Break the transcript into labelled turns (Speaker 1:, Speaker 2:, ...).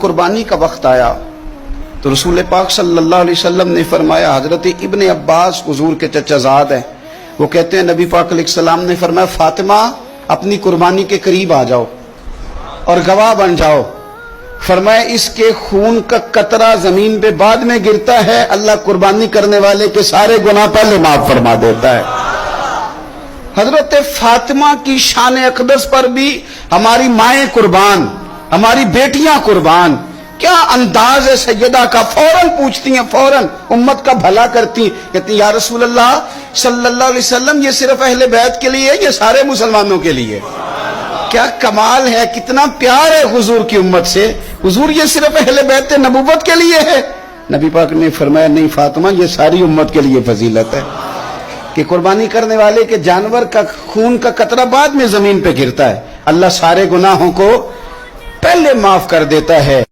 Speaker 1: قربانی کا وقت آیا تو رسول پاک صلی اللہ علیہ وسلم نے فرمایا، حضرت ابن عباس حضور کے چچا زاد ہیں، وہ کہتے ہیں نبی پاک علیہ السلام نے فرمایا فاطمہ اپنی قربانی کے قریب آ جاؤ اور گواہ بن جاؤ۔ فرمایا اس کے خون کا قطرہ زمین پہ بعد میں گرتا ہے، اللہ قربانی کرنے والے کے سارے گناہ پہلے معاف فرما دیتا ہے۔ حضرت فاطمہ کی شان اقدس پر بھی ہماری مائیں قربان، ہماری بیٹیاں قربان، کیا انداز ہے سیدہ کا، فوراً پوچھتی ہیں، فوراً امت کا بھلا کرتی ہیں، کہتی ہیں یا رسول اللہ صلی اللہ علیہ وسلم یہ صرف اہل بیت کے لیے ہے، یہ سارے مسلمانوں کے لیے؟ کیا کمال ہے، کتنا پیار ہے حضور کی امت سے۔ حضور یہ صرف اہل بیت نبوت کے لیے ہے؟ نبی پاک نے فرمایا نہیں فاطمہ، یہ ساری امت کے لیے فضیلت ہے کہ قربانی کرنے والے کے جانور کا خون کا قطرہ بعد میں زمین پہ گرتا ہے، اللہ سارے گناہوں کو پہلے معاف کر دیتا ہے۔